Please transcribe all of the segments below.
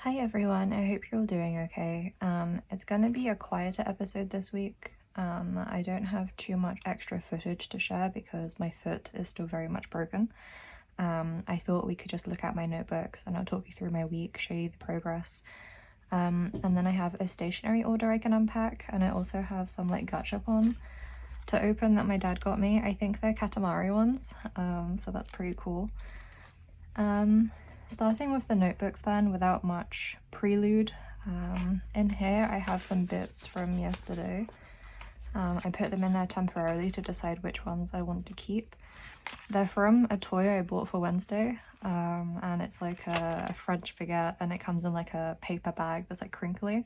Hi everyone, I hope you're all doing okay. It's gonna be a quieter episode this week. I don't have too much extra footage to share because my foot is still very much broken. I thought we could just look at my notebooks and I'll talk you through my week, show you the progress. And then I have a stationery order I can unpack, and I also have some like gachapon to open that my dad got me. I think they're Katamari ones, so that's pretty cool. Starting with the notebooks then, without much prelude, in here I have some bits from yesterday. I put them in there temporarily to decide which ones I want to keep. They're from a toy I bought for Wednesday, and it's like a French baguette, and it comes in like a paper bag that's like crinkly,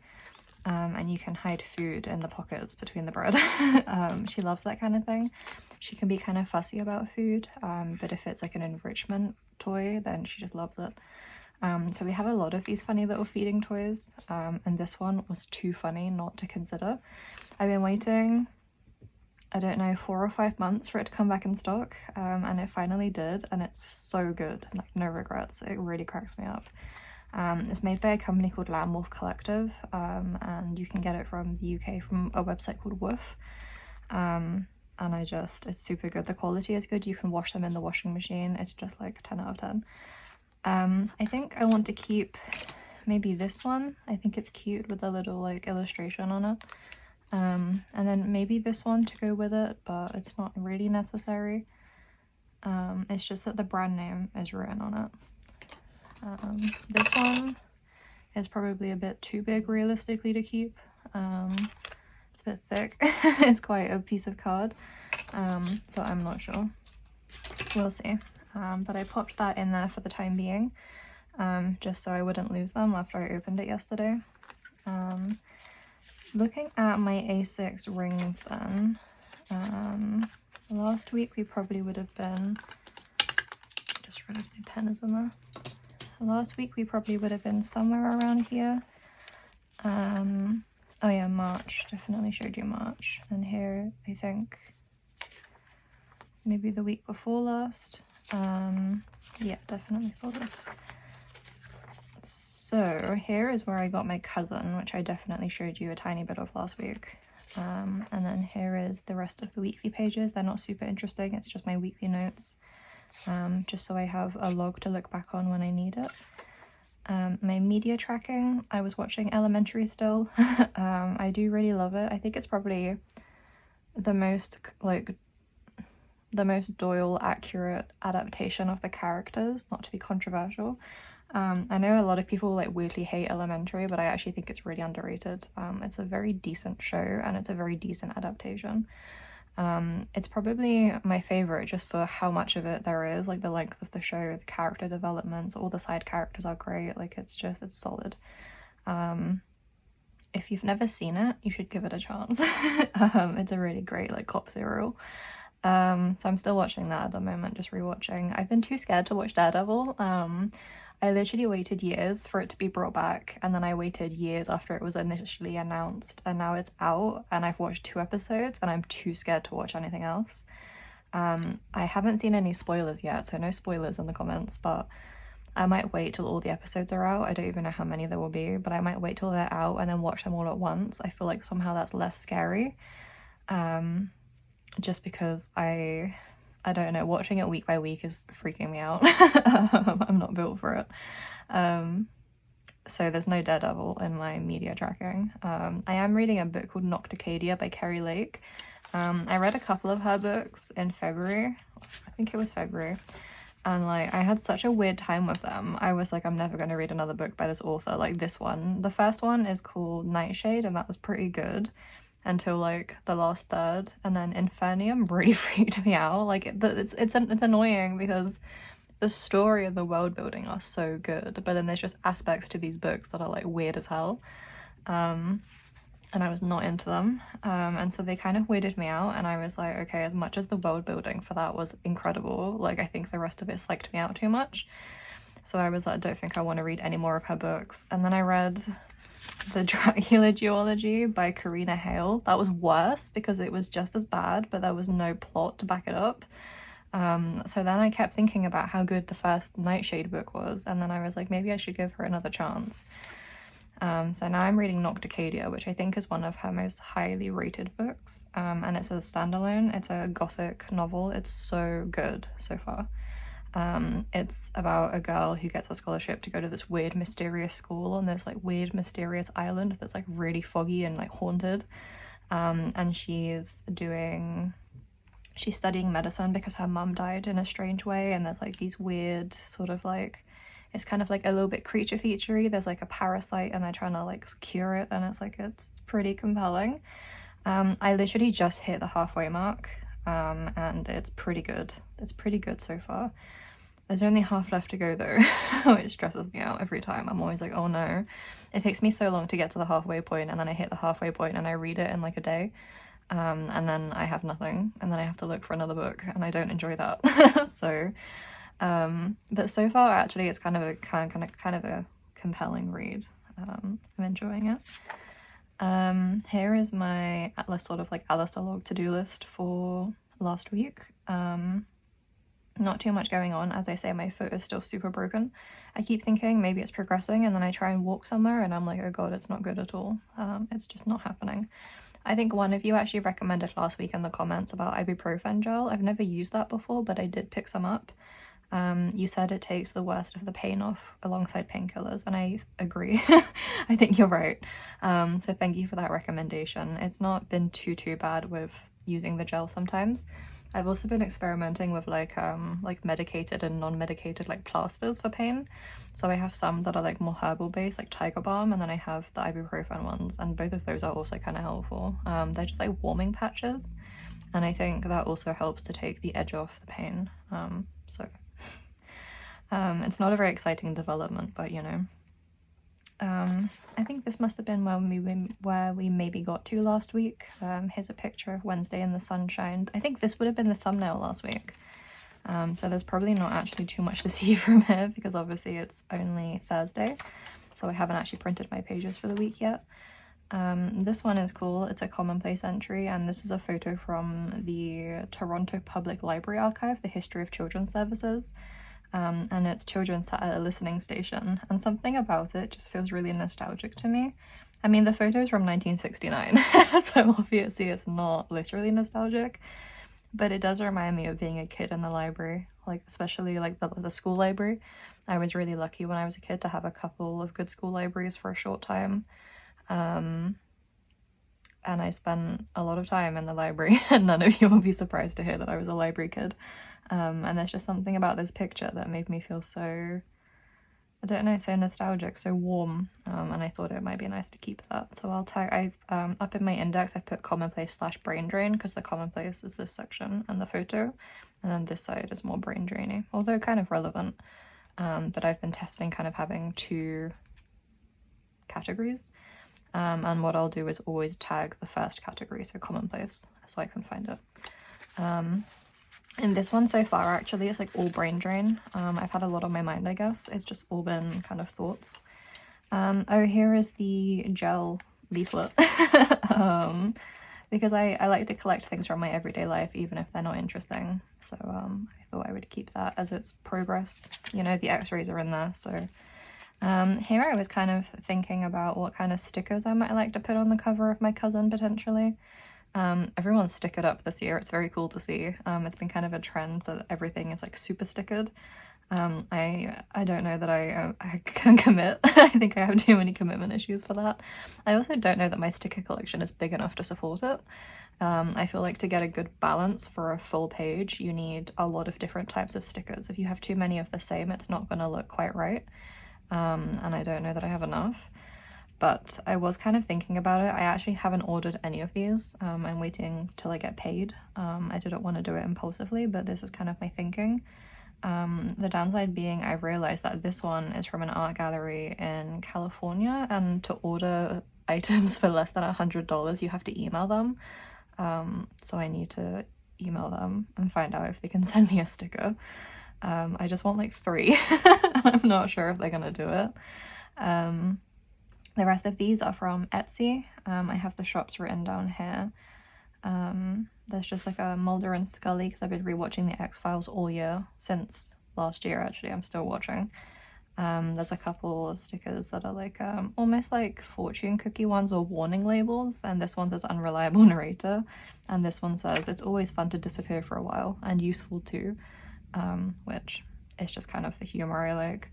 and you can hide food in the pockets between the bread. She loves that kind of thing. She can be kind of fussy about food, but if it's like an enrichment toy, then she just loves it. So we have a lot of these funny little feeding toys, and this one was too funny not to consider. I've been waiting, I don't know, 4 or 5 months for it to come back in stock, and it finally did, and it's so good, like no regrets. It really cracks me up. It's made by a company called Lamb Wolf Collective, and you can get it from the UK from a website called Woof. And it's super good. The quality is good. You can wash them in the washing machine. It's just like 10 out of 10. I think I want to keep maybe this one. I think it's cute with a little like illustration on it. And then maybe this one to go with it, but it's not really necessary. It's just that the brand name is written on it. This one is probably a bit too big realistically to keep. It's a bit thick. It's quite a piece of card, so I'm not sure. We'll see. But I popped that in there for the time being, just so I wouldn't lose them after I opened it yesterday. Looking at my A6 rings then, last week we probably would have been, just realized my pen is in there. Last week we probably would have been somewhere around here. Oh yeah, March, definitely showed you March. And here, I think, maybe the week before last. Yeah, definitely saw this. So here is where I got my cousin, which I definitely showed you a tiny bit of last week. And then here is the rest of the weekly pages. They're not super interesting, it's just my weekly notes. Just so I have a log to look back on when I need it. My media tracking, I was watching Elementary still. I do really love it. I think it's probably the most Doyle accurate adaptation of the characters, not to be controversial. I know a lot of people like weirdly hate Elementary, but I actually think it's really underrated. It's a very decent show and it's a very decent adaptation. It's probably my favorite just for how much of it there is, like the length of the show, the character developments, all the side characters are great. Like it's solid. If you've never seen it, you should give it a chance. It's a really great like cop serial. So I'm still watching that at the moment, just rewatching. I've been too scared to watch Daredevil. I literally waited years for it to be brought back, and then I waited years after it was initially announced, and now it's out and I've watched 2 episodes and I'm too scared to watch anything else. I haven't seen any spoilers yet, so no spoilers in the comments, but I might wait till all the episodes are out. I don't even know how many there will be, but I might wait till they're out and then watch them all at once. I feel like somehow that's less scary. Just because I don't know, watching it week by week is freaking me out. I'm not built for it. So there's no Daredevil in my media tracking. I am reading a book called Nocticadia by Kerry Lake. I read a couple of her books in February. I think it was February. And like I had such a weird time with them. I was like, I'm never going to read another book by this author like this one. The first one is called Nightshade, and that was pretty good until like the last third, and then Infernium really freaked me out. Like it's annoying because the story and the world building are so good, but then there's just aspects to these books that are like weird as hell, and I was not into them, and so they kind of weirded me out, and I was like, okay, as much as the world building for that was incredible, like I think the rest of it psyched me out too much. So I was like, I don't think I want to read any more of her books. And then I read The Dracula Duology by Karina Hale. That was worse because it was just as bad, but there was no plot to back it up. So then I kept thinking about how good the first Nightshade book was, and then I was like, maybe I should give her another chance. So now I'm reading Nocticadia, which I think is one of her most highly rated books, and it's a standalone. It's a gothic novel. It's so good so far. It's about a girl who gets a scholarship to go to this weird mysterious school on this like weird mysterious island that's like really foggy and like haunted, and she's studying medicine because her mum died in a strange way, and there's like these weird sort of like, it's kind of like a little bit creature featurey. There's like a parasite and they're trying to like cure it, and it's pretty compelling. I literally just hit the halfway mark, and it's pretty good. It's pretty good so far. There's only half left to go though, which stresses me out every time. I'm always like, oh no. It takes me so long to get to the halfway point, and then I hit the halfway point and I read it in like a day. And then I have nothing, and then I have to look for another book, and I don't enjoy that. So, but so far actually it's kind of a compelling read. I'm enjoying it. Here is my sort of like Alistair log to-do list for last week. Not too much going on. As I say, my foot is still super broken. I keep thinking maybe it's progressing, and then I try and walk somewhere and I'm like, oh god, it's not good at all. It's just not happening. I think one of you actually recommended last week in the comments about ibuprofen gel. I've never used that before, but I did pick some up. You said it takes the worst of the pain off alongside painkillers, and I agree. I think you're right. So thank you for that recommendation. It's not been too bad with using the gel sometimes. I've also been experimenting with like medicated and non-medicated like plasters for pain. So I have some that are like more herbal based, like Tiger Balm, and then I have the ibuprofen ones, and both of those are also kind of helpful. They're just like warming patches, and I think that also helps to take the edge off the pain. It's not a very exciting development, but you know. I think this must have been where we maybe got to last week. Here's a picture of Wednesday in the sunshine. I think this would have been the thumbnail last week. So there's probably not actually too much to see from here, because obviously it's only Thursday, so I haven't actually printed my pages for the week yet. This one is cool. It's a commonplace entry, and this is a photo from the Toronto Public Library Archive, the History of Children's Services. And it's children sat at a listening station, and something about it just feels really nostalgic to me. I mean, the photo is from 1969, so obviously it's not literally nostalgic, but it does remind me of being a kid in the library, like especially like the school library. I was really lucky when I was a kid to have a couple of good school libraries for a short time, and I spent a lot of time in the library, and none of you will be surprised to hear that I was a library kid. And there's just something about this picture that made me feel so, I don't know, so nostalgic, so warm, and I thought it might be nice to keep that. So I'll tag, up in my index I've put commonplace / brain drain, because the commonplace is this section and the photo, and then this side is more brain drainy, although kind of relevant. But I've been testing kind of having two categories, and what I'll do is always tag the first category, so commonplace, so I can find it. And this one so far, actually, it's like all brain drain. I've had a lot on my mind, I guess. It's just all been kind of thoughts. Oh, here is the gel leaflet. Because I like to collect things from my everyday life, even if they're not interesting. So I thought I would keep that as its progress. You know, the x-rays are in there, so... Here I was kind of thinking about what kind of stickers I might like to put on the cover of my cousin, potentially. Everyone's stickered up this year. It's very cool to see. It's been kind of a trend that everything is like super stickered. I don't know that I can commit. I think I have too many commitment issues for that. I also don't know that my sticker collection is big enough to support it. I feel like to get a good balance for a full page, you need a lot of different types of stickers. If you have too many of the same, it's not going to look quite right. And I don't know that I have enough. But I was kind of thinking about it. I actually haven't ordered any of these. I'm waiting till I get paid. I didn't want to do it impulsively, but this is kind of my thinking. The downside being I've realized that this one is from an art gallery in California, and to order items for less than $100, you have to email them. So I need to email them and find out if they can send me a sticker. I just want like 3. I'm not sure if they're gonna do it. The rest of these are from Etsy. I have the shops written down here. There's just like a Mulder and Scully, because I've been rewatching the X-Files all year, since last year actually. I'm still watching. There's a couple of stickers that are like almost like fortune cookie ones or warning labels, and this one says unreliable narrator, and this one says it's always fun to disappear for a while and useful too, which is just kind of the humor I like.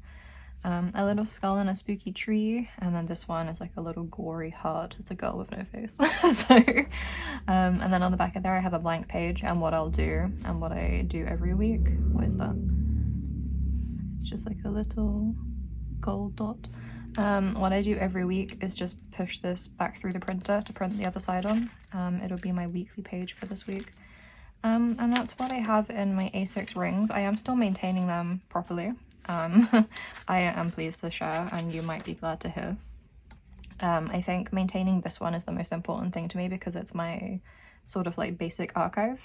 A little skull and a spooky tree, and then this one is like a little gory heart. It's a girl with no face. So and then on the back of there I have a blank page, and what I'll do and what I do every week. What is that? It's just like a little gold dot. What I do every week is just push this back through the printer to print the other side on. It'll be my weekly page for this week. And that's what I have in my A6 rings. I am still maintaining them properly. I am pleased to share, and you might be glad to hear. I think maintaining this one is the most important thing to me, because it's my sort of like basic archive.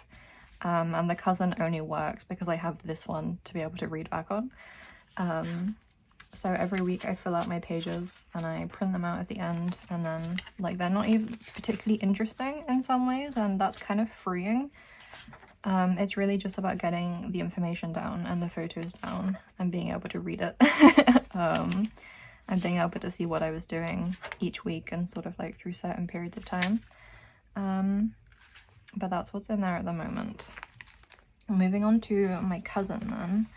And the cousin only works because I have this one to be able to read back on. So every week I fill out my pages and I print them out at the end, and then like they're not even particularly interesting in some ways, and that's kind of freeing. It's really just about getting the information down and the photos down and being able to read it. And being able to see what I was doing each week and sort of like through certain periods of time. But that's what's in there at the moment. Moving on to my cousin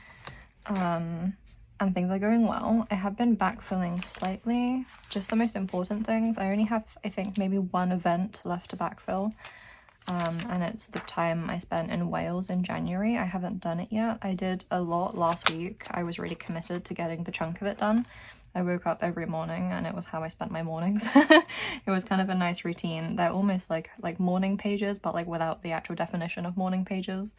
then. And things are going well. I have been backfilling slightly, just the most important things. I only have, I think, maybe one event left to backfill. And it's the time I spent in Wales in January. I haven't done it yet. I did a lot last week. I was really committed to getting the chunk of it done. I woke up every morning, and it was how I spent my mornings. It was kind of a nice routine. They're almost like morning pages, but like without the actual definition of morning pages,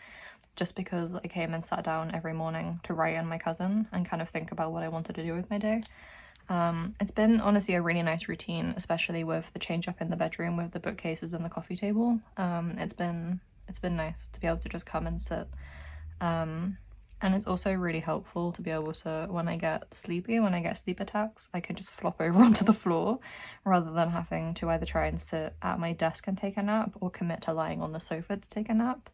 just because I came and sat down every morning to write on my cousin and kind of think about what I wanted to do with my day. It's been honestly a really nice routine, especially with the change up in the bedroom with the bookcases and the coffee table. It's been nice to be able to just come and sit. And it's also really helpful to be able to, when I get sleepy, when I get sleep attacks, I can just flop over onto the floor rather than having to either try and sit at my desk and take a nap or commit to lying on the sofa to take a nap.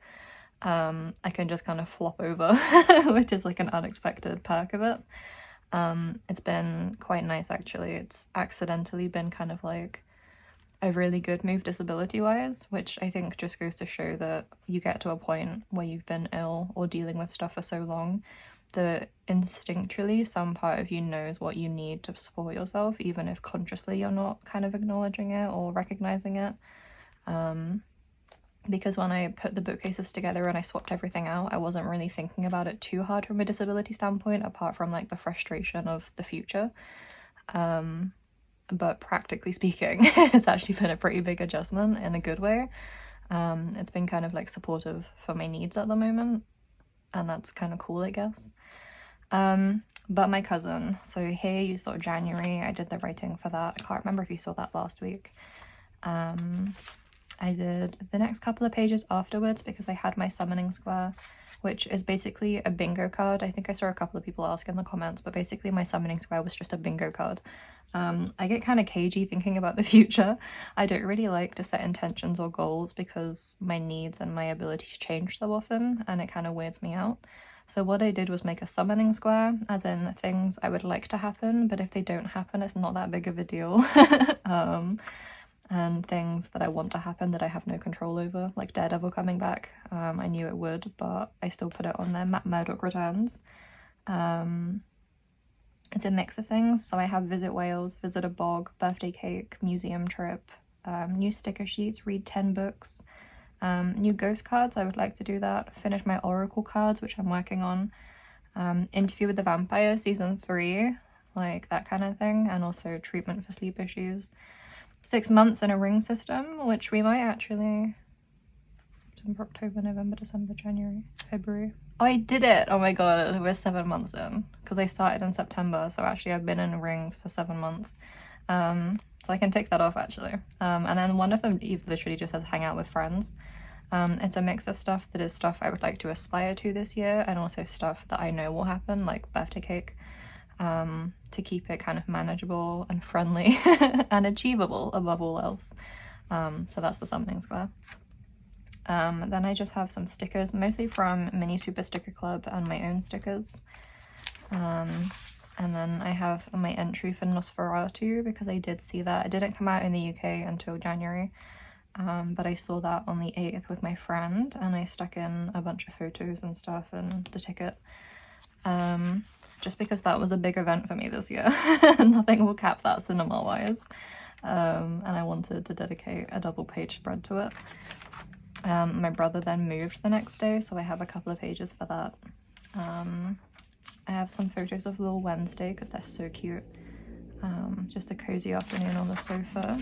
I can just kind of flop over, which is like an unexpected perk of it. It's been quite nice actually. It's accidentally been kind of like a really good move disability wise, which I think just goes to show that you get to a point where you've been ill or dealing with stuff for so long that instinctually some part of you knows what you need to support yourself, even if consciously you're not kind of acknowledging it or recognizing it. Because when I put the bookcases together and I swapped everything out, I wasn't really thinking about it too hard from a disability standpoint, apart from like the frustration of the future. But practically speaking, it's actually been a pretty big adjustment in a good way. It's been kind of like supportive for my needs at the moment, and that's kind of cool, I guess. But my cousin, so here you saw January, I did the writing for that. I can't remember if you saw that last week. I did the next couple of pages afterwards because I had my summoning square, which is basically a bingo card. I think I saw a couple of people ask in the comments, but basically my summoning square was just a bingo card. I get kind of cagey thinking about the future. I don't really like to set intentions or goals because my needs and my ability to change so often, and it kind of weirds me out. So what I did was make a summoning square, as in things I would like to happen, but if they don't happen, it's not that big of a deal. And things that I want to happen that I have no control over, like Daredevil coming back. I knew it would, but I still put it on there. Matt Murdock returns. It's a mix of things. So I have visit Wales, visit a bog, birthday cake, museum trip, new sticker sheets, read 10 books, new ghost cards. I would like to do that. Finish my oracle cards, which I'm working on. Interview with the Vampire season 3, like that kind of thing, and also treatment for sleep issues. 6 months in a ring system, which we might actually... September, October, November, December, January, February. Oh, I did it! Oh my god, we're 7 months in. Because I started in September, so actually I've been in rings for 7 months. So I can take that off actually. And then one of them literally just says hang out with friends. It's a mix of stuff that is stuff I would like to aspire to this year, and also stuff that I know will happen, like birthday cake. To keep it kind of manageable and friendly and achievable above all else. So that's the summoning square. Then I just have some stickers, mostly from Mini Super Sticker Club and my own stickers. And then I have my entry for Nosferatu, because I did see that. It didn't come out in the UK until January, but I saw that on the 8th with my friend, and I stuck in a bunch of photos and stuff and the ticket. Just because that was a big event for me this year. Nothing will cap that cinema-wise. And I wanted to dedicate a double page spread to it. My brother then moved the next day, so I have a couple of pages for that. I have some photos of Little Wednesday because they're so cute. Just a cozy afternoon on the sofa.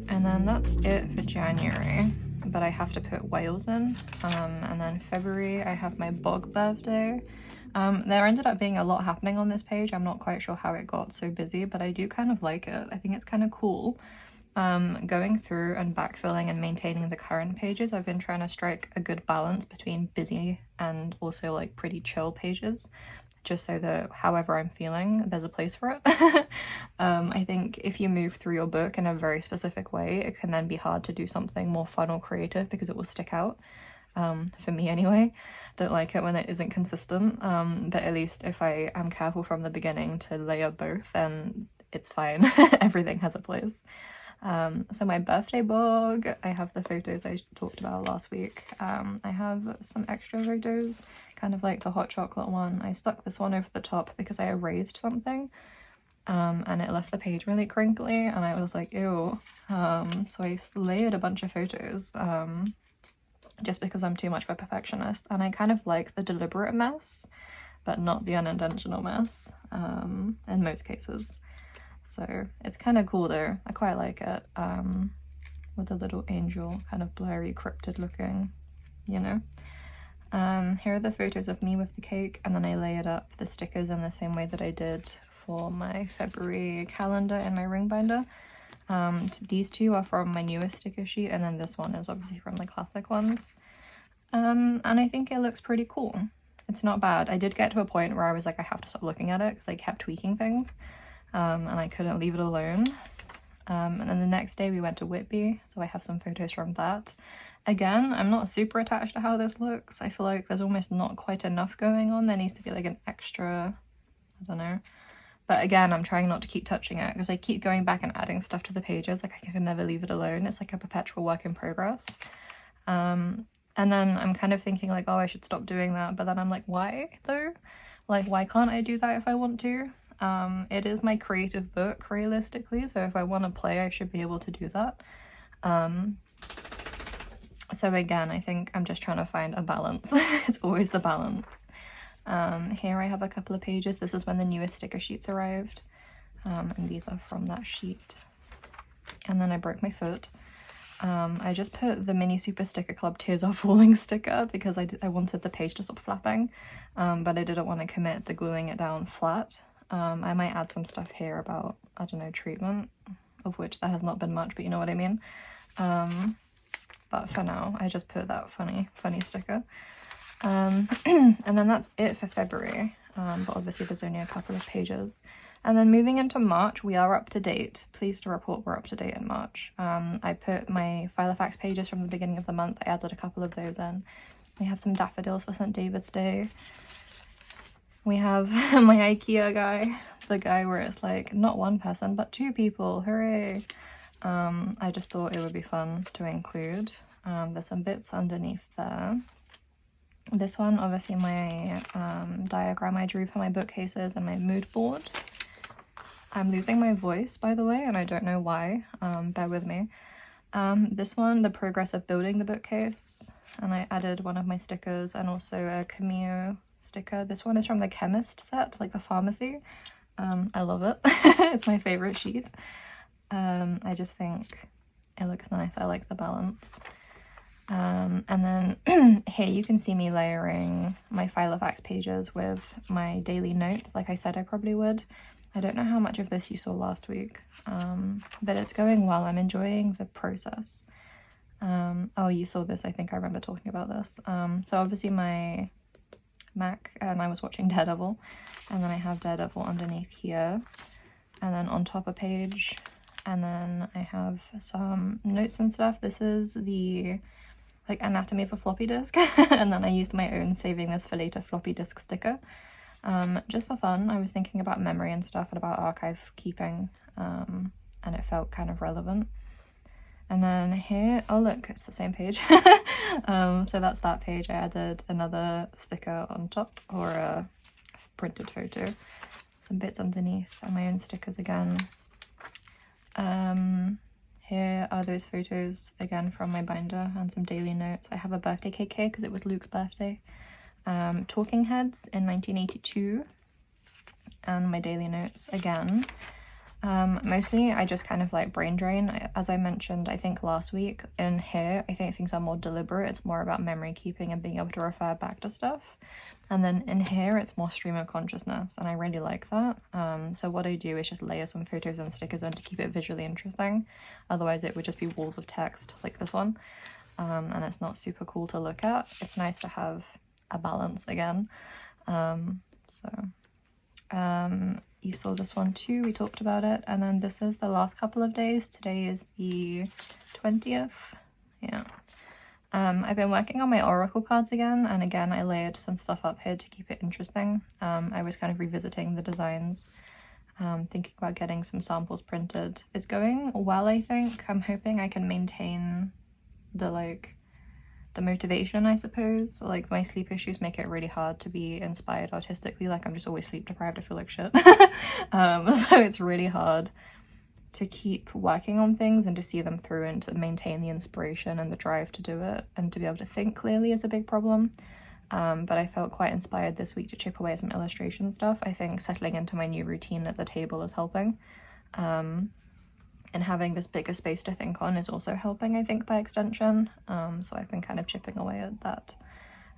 And then that's it for January, but I have to put Wales in. And then February I have my Bog birthday. There ended up being a lot happening on this page. I'm not quite sure how it got so busy, but I do kind of like it. I think it's kind of cool. Going through and backfilling and maintaining the current pages, I've been trying to strike a good balance between busy and also like pretty chill pages, just so that however I'm feeling, there's a place for it. I think if you move through your book in a very specific way, it can then be hard to do something more fun or creative because it will stick out. For me anyway. Don't like it when it isn't consistent, but at least if I am careful from the beginning to layer both, then it's fine. Everything has a place. So my birthday blog, I have the photos I talked about last week. I have some extra photos, kind of like the hot chocolate one. I stuck this one over the top because I erased something, and it left the page really crinkly, and I was like, ew. So I layered a bunch of photos, just because I'm too much of a perfectionist, and I kind of like the deliberate mess, but not the unintentional mess, in most cases. So it's kind of cool though. I quite like it, with a little angel, kind of blurry, cryptid looking, you know. Here are the photos of me with the cake, and then I layered up the stickers in the same way that I did for my February calendar in my ring binder. These two are from my newest sticker sheet, and then this one is obviously from the classic ones. And I think it looks pretty cool. It's not bad. I did get to a point where I was like, I have to stop looking at it because I kept tweaking things, and I couldn't leave it alone. And then the next day we went to Whitby, so I have some photos from that. Again, I'm not super attached to how this looks. I feel like there's almost not quite enough going on. There needs to be like an extra, I don't know. But again, I'm trying not to keep touching it because I keep going back and adding stuff to the pages. Like I can never leave it alone. It's like a perpetual work in progress. And then I'm kind of thinking like, oh, I should stop doing that. But then I'm like, why though? Like, why can't I do that if I want to? It is my creative book, realistically. So if I want to play, I should be able to do that. So again, I think I'm just trying to find a balance. It's always the balance. Here I have a couple of pages. This is when the newest sticker sheets arrived, and these are from that sheet. And then I broke my foot. I just put the Mini Super Sticker Club Tears Are Falling sticker because I wanted the page to stop flapping, but I didn't want to commit to gluing it down flat. I might add some stuff here about, I don't know, treatment, of which there has not been much, but you know what I mean. But for now, I just put that funny sticker. And then that's it for February, but obviously there's only a couple of pages. And then moving into March, we are up to date. Pleased to report we're up to date in March. I put my Filofax pages from the beginning of the month. I added a couple of those in. We have some daffodils for St. David's Day. We have my IKEA guy, the guy where it's like not one person but two people, hooray. I just thought it would be fun to include. There's some bits underneath there. This one, obviously my diagram I drew for my bookcases and my mood board. I'm losing my voice, by the way, and I don't know why. Bear with me. This one, the progress of building the bookcase, and I added one of my stickers and also a Camille sticker. This one is from the chemist set, like the pharmacy. I love it. It's my favorite sheet. I just think it looks nice. I like the balance. And then here you can see me layering my Filofax pages with my daily notes, like I said I probably would. I don't know how much of this you saw last week, but it's going well. I'm enjoying the process. Oh, you saw this. I think I remember talking about this. So obviously my Mac, and I was watching Daredevil, and then I have Daredevil underneath here, and then on top a page, and then I have some notes and stuff. This is the like anatomy of a floppy disk. And then I used my own saving this for later floppy disk sticker. Just for fun. I was thinking about memory and stuff and about archive keeping, and it felt kind of relevant. And then here, oh look, it's the same page. So that's that page. I added another sticker on top, or a printed photo. Some bits underneath and my own stickers again. Here are those photos again from my binder and some daily notes. I have a birthday cake here because it was Luke's birthday. Talking Heads in 1982, and my daily notes again. Mostly I just kind of like brain drain. As I mentioned, I think last week, in here I think things are more deliberate. It's more about memory keeping and being able to refer back to stuff. And then in here it's more stream of consciousness, and I really like that. So what I do is just layer some photos and stickers in to keep it visually interesting. Otherwise it would just be walls of text like this one, and it's not super cool to look at. It's nice to have a balance again. You saw this one too, we talked about it. And then this is the last couple of days. Today is the 20th. Yeah. I've been working on my oracle cards again, and again I layered some stuff up here to keep it interesting. I was kind of revisiting the designs, thinking about getting some samples printed. It's going well, I think. I'm hoping I can maintain the motivation, I suppose. Like, my sleep issues make it really hard to be inspired artistically. Like, I'm just always sleep deprived. I feel like shit. So it's really hard to keep working on things and to see them through and to maintain the inspiration and the drive to do it, and to be able to think clearly is a big problem. But I felt quite inspired this week to chip away at some illustration stuff. I think settling into my new routine at the table is helping. And having this bigger space to think on is also helping, I think, by extension. So I've been kind of chipping away at that.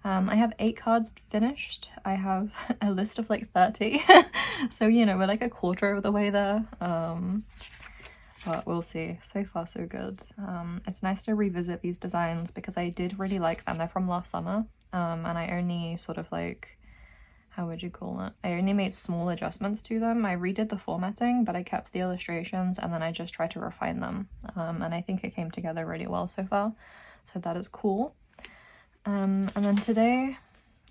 I have 8 cards finished. I have a list of like 30. So, you know, we're like a quarter of the way there. But we'll see. So far, so good. It's nice to revisit these designs because I did really like them. They're from last summer. And I only sort of like, how would you call it? I only made small adjustments to them. I redid the formatting, but I kept the illustrations, and then I just tried to refine them. And I think it came together really well so far. So that is cool. And then today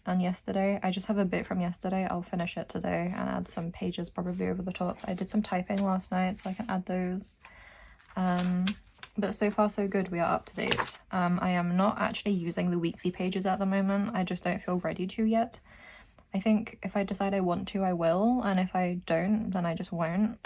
and yesterday, I just have a bit from yesterday. I'll finish it today and add some pages probably over the top. I did some typing last night, so I can add those. But so far so good, we are up to date. I am not actually using the weekly pages at the moment. I just don't feel ready to yet. I think if I decide I want to, I will, and if I don't, then I just won't.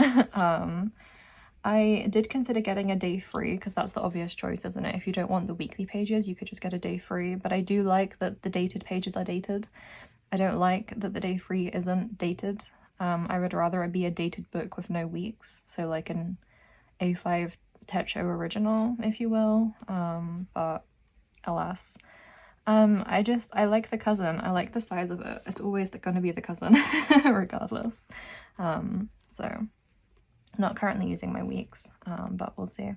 I did consider getting a day free, because that's the obvious choice, isn't it? If you don't want the weekly pages, you could just get a day free, but I do like that the dated pages are dated. I don't like that the day free isn't dated. I would rather it be a dated book with no weeks, so like an A5 Techo original, if you will, but alas. I like the cousin. I like the size of it. It's always gonna be the cousin, regardless. So not currently using my weeks, but we'll see.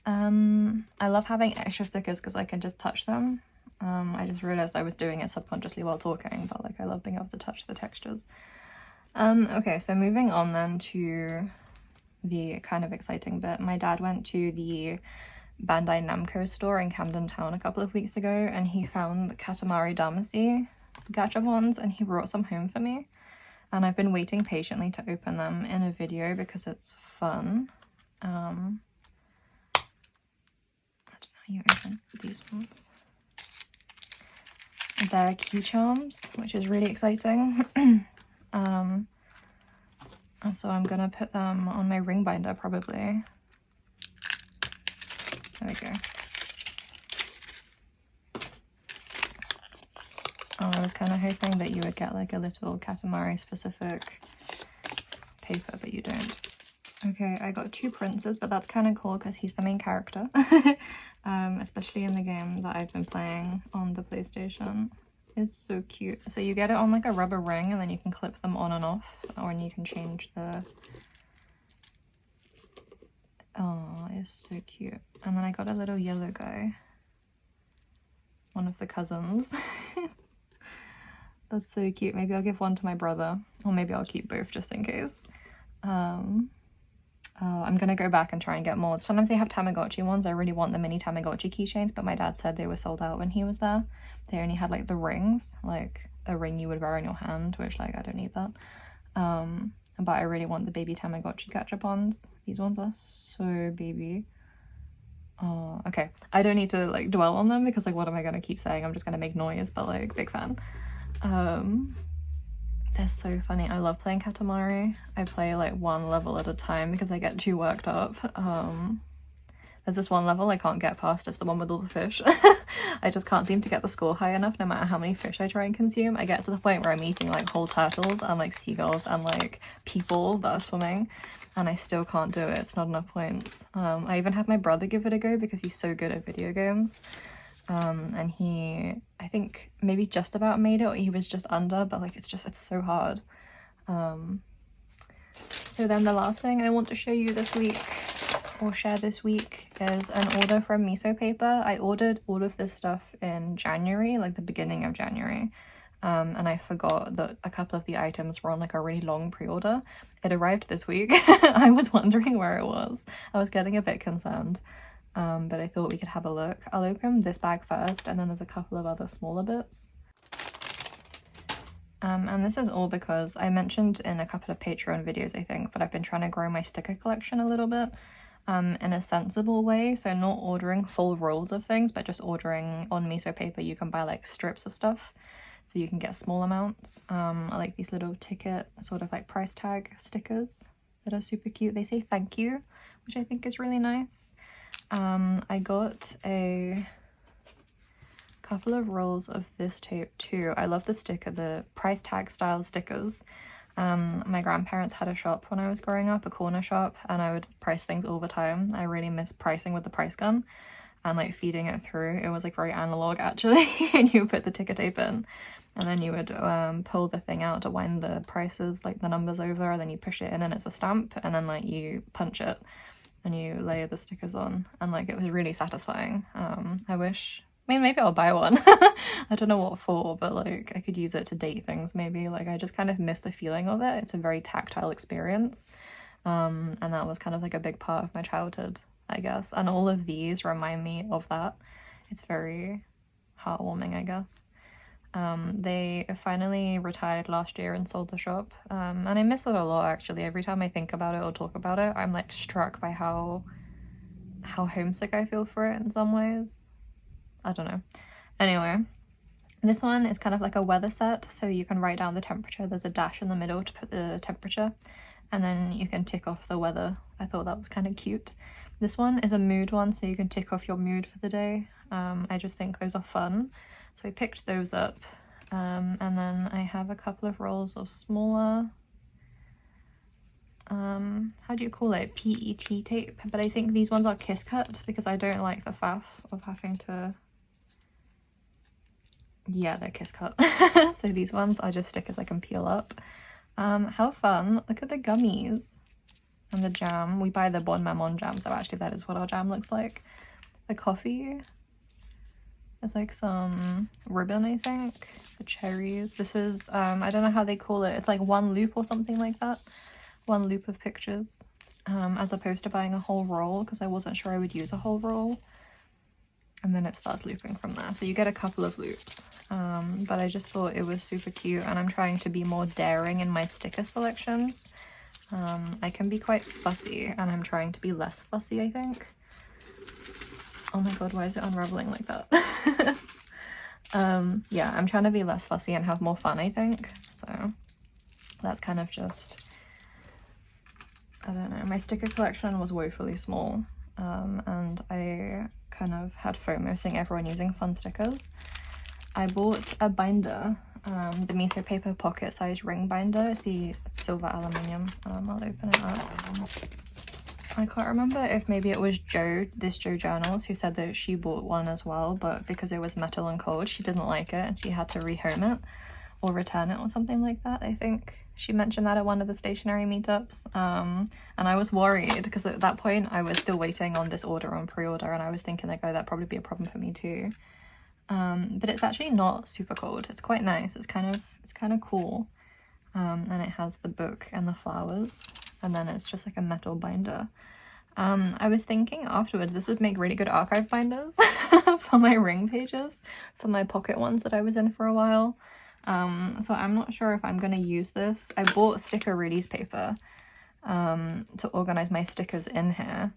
I love having extra stickers because I can just touch them. I just realized I was doing it subconsciously while talking, but like I love being able to touch the textures. Okay, so moving on then to the kind of exciting bit. My dad went to the Bandai Namco store in Camden Town a couple of weeks ago, and he found Katamari Damacy gachapons, and he brought some home for me, and I've been waiting patiently to open them in a video because it's fun. I don't know how you open these ones. They're key charms, which is really exciting. So I'm gonna put them on my ring binder probably. There we go. Oh, I was kind of hoping that you would get like a little Katamari specific paper, but you don't. Okay, I got 2 princes, but that's kind of cool because he's the main character. Especially in the game that I've been playing on the PlayStation. It's so cute. So you get it on like a rubber ring, and then you can clip them on and off, or you can change the... Oh, it's so cute. And then I got a little yellow guy. One of the cousins. That's so cute. Maybe I'll give one to my brother, or maybe I'll keep both just in case. I'm gonna go back and try and get more. Sometimes they have Tamagotchi ones. I really want the mini Tamagotchi keychains, but my dad said they were sold out when he was there. They only had like the rings, like a ring you would wear on your hand, which like I don't need that. But I really want the baby Tamagotchi gachapons. These ones are so baby. Oh, okay. I don't need to like dwell on them because like what am I gonna keep saying? I'm just gonna make noise, but like big fan. They're so funny. I love playing Katamari. I play like one level at a time because I get too worked up. There's this one level I can't get past. It's the one with all the fish. I just can't seem to get the score high enough no matter how many fish I try and consume. I get to the point where I'm eating like whole turtles and like seagulls and like people that are swimming, and I still can't do it. It's not enough points. I even had my brother give it a go because he's so good at video games. And he, I think maybe just about made it, or he was just under, but like it's so hard. So then the last thing I want to show you this week, or share this week, is an order from Miso Paper. I ordered all of this stuff in January, like the beginning of January, and I forgot that a couple of the items were on like a really long pre-order. It arrived this week. I was wondering where it was. I was getting a bit concerned. But I thought we could have a look. I'll open this bag first, and then there's a couple of other smaller bits. And this is all because I mentioned in a couple of Patreon videos, I think, but I've been trying to grow my sticker collection a little bit in a sensible way. So not ordering full rolls of things, but just ordering on Miso Paper. You can buy like strips of stuff, so you can get small amounts. I like these little ticket, sort of like price tag stickers that are super cute. They say thank you, which I think is really nice. I got a couple of rolls of this tape too. I love the sticker, the price tag style stickers. My grandparents had a shop when I was growing up, a corner shop, and I would price things all the time. I really miss pricing with the price gun and like feeding it through. It was like very analog actually. And you would put the ticker tape in, and then you would pull the thing out to wind the prices, like the numbers over, and then you push it in and it's a stamp, and then like you punch it and you layer the stickers on, and like it was really satisfying. I mean, maybe I'll buy one. I don't know what for, but like I could use it to date things maybe. Like I just kind of miss the feeling of it. It's a very tactile experience, and that was kind of like a big part of my childhood, I guess. And all of these remind me of that. It's very heartwarming, I guess. They finally retired last year and sold the shop, and I miss it a lot actually. Every time I think about it or talk about it, I'm like struck by how homesick I feel for it in some ways. I don't know. Anyway, this one is kind of like a weather set, so you can write down the temperature. There's a dash in the middle to put the temperature, and then you can tick off the weather. I thought that was kind of cute. This one is a mood one, so you can tick off your mood for the day. I just think those are fun. So I picked those up, and then I have a couple of rolls of smaller, how do you call it, PET tape, but I think these ones are kiss cut because I don't like the faff of having to, yeah, they're kiss cut. So these ones are just stickers I can peel up. How fun. Look at the gummies and the jam. We buy the Bon Maman jam, so actually that is what our jam looks like. The coffee. There's like some ribbon, I think. The cherries. This is, I don't know how they call it. It's like one loop or something like that. One loop of pictures. As opposed to buying a whole roll, because I wasn't sure I would use a whole roll. And then it starts looping from there. So you get a couple of loops. But I just thought it was super cute, and I'm trying to be more daring in my sticker selections. I can be quite fussy, and I'm trying to be less fussy, I think. Oh my god, why is it unraveling like that? Yeah, I'm trying to be less fussy and have more fun, I think. So that's kind of just, I don't know. My sticker collection was woefully small, and I kind of had FOMO seeing everyone using fun stickers. I bought a binder, the Miso Paper pocket size ring binder. It's the silver aluminium. I'll open it up. I can't remember if maybe it was Jo Journals who said that she bought one as well, but because it was metal and cold, she didn't like it and she had to rehome it or return it or something like that. I think she mentioned that at one of the stationery meetups, and I was worried because at that point I was still waiting on this order on pre-order, and I was thinking like, oh, that'd probably be a problem for me too. But it's actually not super cold. It's quite nice. It's kind of cool. And it has the book and the flowers. and then it's just like a metal binder. I was thinking afterwards this would make really good archive binders for my ring pages, for my pocket ones that I was in for a while. So I'm not sure if I'm going to use this. I bought sticker release paper to organize my stickers in here,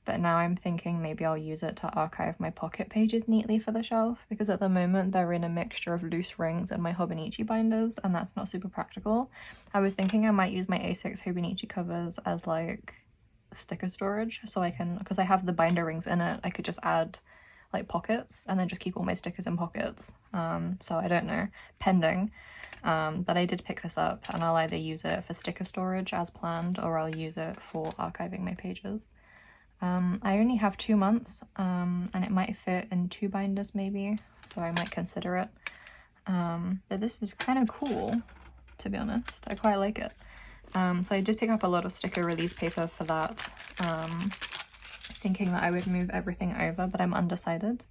but now I'm thinking maybe I'll use it to archive my pocket pages neatly for the shelf, because at the moment they're in a mixture of loose rings and my Hobonichi binders, and that's not super practical. I was thinking I might use my A6 Hobonichi covers as like sticker storage, so I can, because I have the binder rings in it, I could just add like pockets and then just keep all my stickers in pockets. So I don't know, pending. But I did pick this up, and I'll either use it for sticker storage as planned, or I'll use it for archiving my pages. I only have 2 months, and it might fit in 2 binders maybe, so I might consider it. But this is kind of cool, to be honest. I quite like it. So I did pick up a lot of sticker release paper for that, thinking that I would move everything over, but I'm undecided.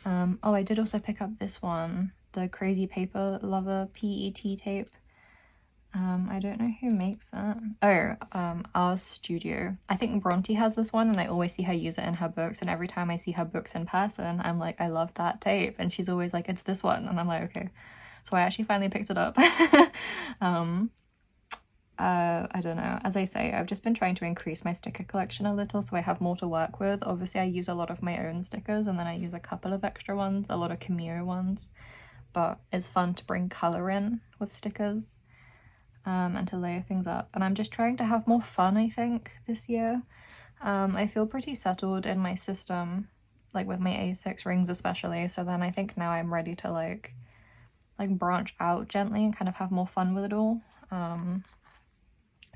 Oh, I did also pick up this one, the Crazy Paper Lover PET tape. I don't know who makes it. Oh, Our Studio. I think Bronte has this one, and I always see her use it in her books, and every time I see her books in person, I'm like, I love that tape, and she's always like, it's this one, and I'm like, okay. So I actually finally picked it up. I don't know, as I say, I've just been trying to increase my sticker collection a little so I have more to work with. Obviously I use a lot of my own stickers, and then I use a couple of extra ones, a lot of Cameo ones, but it's fun to bring colour in with stickers, and to layer things up, and I'm just trying to have more fun, I think, this year. I feel pretty settled in my system, like with my A6 rings especially, so then I think now I'm ready to like branch out gently and kind of have more fun with it all.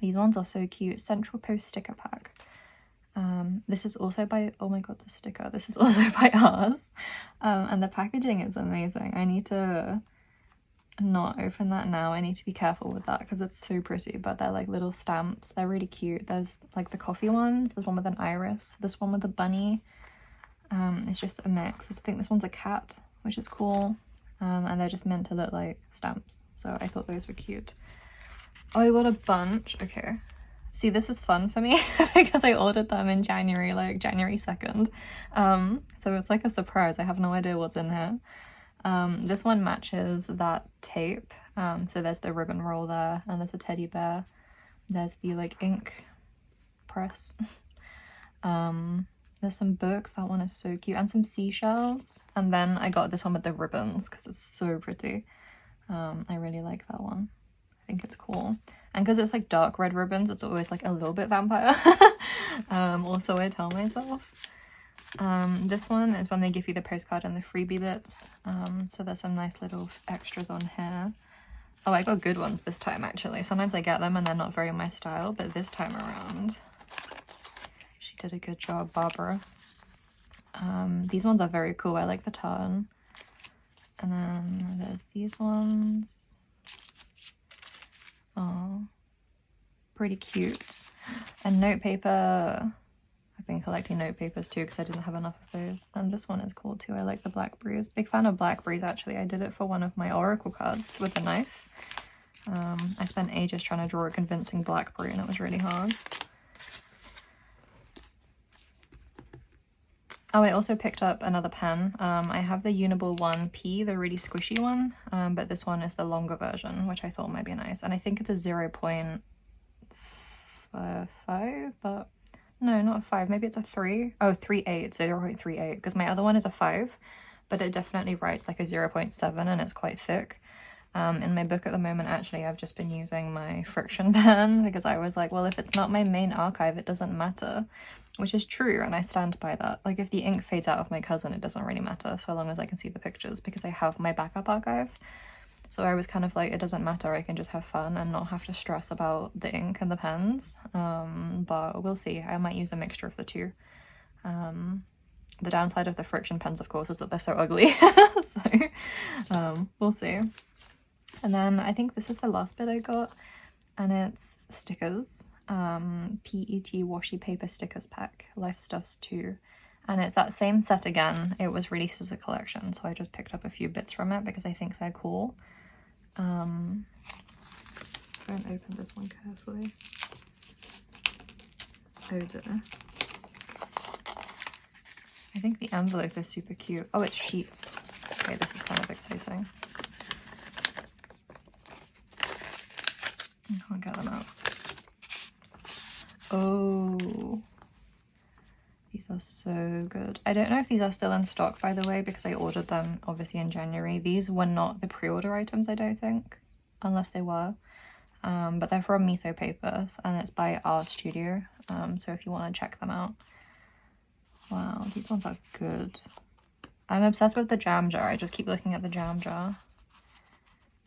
These ones are so cute. Central Post sticker pack. This is also by, oh my god, the sticker. This is also by ours. And the packaging is amazing. I need to not open that now. I need to be careful with that because it's so pretty, but they're like little stamps. They're really cute. There's like the coffee ones. There's one with an iris. This one with a bunny. It's just a mix. I think this one's a cat, which is cool. And they're just meant to look like stamps. So I thought those were cute. Oh, I got a bunch. Okay. See, this is fun for me because I ordered them in January, like January 2nd. So it's like a surprise. I have no idea what's in here. This one matches that tape. So there's the ribbon roll there, and there's a teddy bear. There's the like ink press. There's some books. That one is so cute. And some seashells. And then I got this one with the ribbons because it's so pretty. I really like that one. I think it's cool, and because it's like dark red ribbons, it's always like a little bit vampire. Also I tell myself. This one is when they give you the postcard and the freebie bits, so there's some nice little extras on here. Oh, I got good ones this time actually. Sometimes I get them and they're not very my style, but this time around she did a good job, Barbara. These ones are very cool. I like the turn. And then there's these ones. Oh, pretty cute. And note paper. I've been collecting note papers too because I didn't have enough of those. And this one is cool too. I like the blackberries. Big fan of blackberries actually. I did it for one of my oracle cards with a knife. I spent ages trying to draw a convincing blackberry and it was really hard. Oh, I also picked up another pen. I have the Uniball 1P, the really squishy one, but this one is the longer version, which I thought might be nice. And I think it's a 0.5, but no, not a 5. Maybe it's a 3. Oh, 3.8, 0.38, because my other one is a 5, but it definitely writes like a 0.7 and it's quite thick. In my book at the moment, actually, I've just been using my friction pen because I was like, well, if it's not my main archive, it doesn't matter. Which is true, and I stand by that. Like, if the ink fades out of my cousin, it doesn't really matter, so long as I can see the pictures, because I have my backup archive. So I was kind of like, it doesn't matter, I can just have fun and not have to stress about the ink and the pens. But we'll see. I might use a mixture of the two. The downside of the friction pens, of course, is that they're so ugly. So, we'll see. And then I think this is the last bit I got, and it's stickers. PET washi paper stickers pack, Life Stuffs 2, and it's that same set again. It was released as a collection, so I just picked up a few bits from it because I think they're cool. Don't open this one carefully. Oh dear. I think the envelope is super cute. Oh, it's sheets. Okay, this is kind of exciting. I can't get them out. Oh, these are so good. I don't know if these are still in stock, by the way, because I ordered them obviously in January. These were not the pre-order items, I don't think, unless they were. But they're from Miso Papers, and it's by our studio. So if you want to check them out. Wow, these ones are good. I'm obsessed with the jam jar. I just keep looking at the jam jar.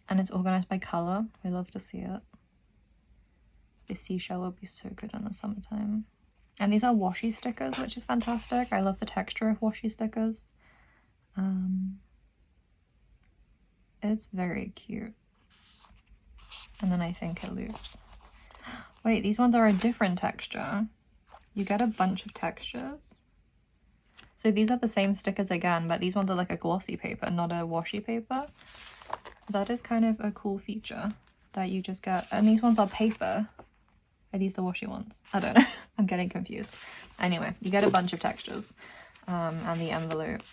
And it's organized by color. We love to see it. The seashell will be so good in the summertime. And these are washi stickers, which is fantastic. I love the texture of washi stickers. It's very cute. And then I think it loops. Wait, these ones are a different texture. You get a bunch of textures. So these are the same stickers again, but these ones are like a glossy paper, not a washi paper. That is kind of a cool feature that you just get. And these ones are paper. Are these the washi ones? I don't know. I'm getting confused. Anyway, you get a bunch of textures. And the envelope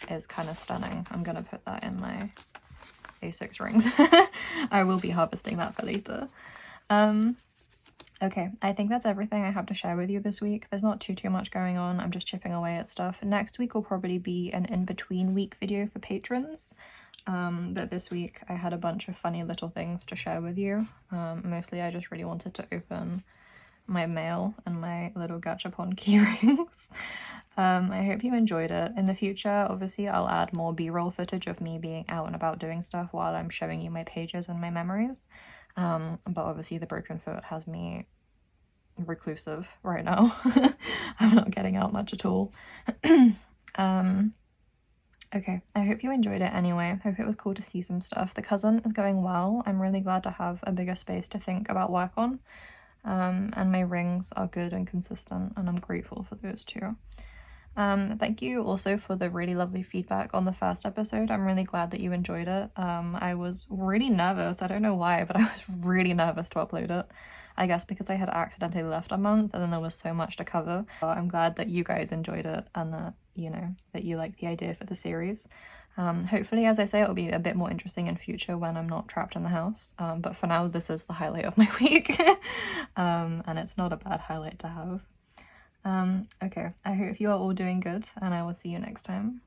is kind of stunning. I'm going to put that in my A6 rings. I will be harvesting that for later. Okay, I think that's everything I have to share with you this week. There's not too much going on. I'm just chipping away at stuff. Next week will probably be an in-between week video for patrons. But this week I had a bunch of funny little things to share with you. Mostly I just really wanted to open my mail and my little gachapon key rings. I hope you enjoyed it. In the future, obviously, I'll add more B-roll footage of me being out and about doing stuff while I'm showing you my pages and my memories. But obviously the broken foot has me reclusive right now. I'm not getting out much at all. Okay, I hope you enjoyed it anyway. Hope it was cool to see some stuff. The cousin is going well. I'm really glad to have a bigger space to think about work on. And my rings are good and consistent, and I'm grateful for those too. Thank you also for the really lovely feedback on the first episode. I'm really glad that you enjoyed it. I was really nervous. I don't know why, but I was really nervous to upload it. I guess because I had accidentally left a month and then there was so much to cover. I'm glad that you guys enjoyed it and that, you know, that you like the idea for the series. Hopefully, as I say, it'll be a bit more interesting in future when I'm not trapped in the house. But for now, this is the highlight of my week. And it's not a bad highlight to have. Okay, I hope you are all doing good, and I will see you next time.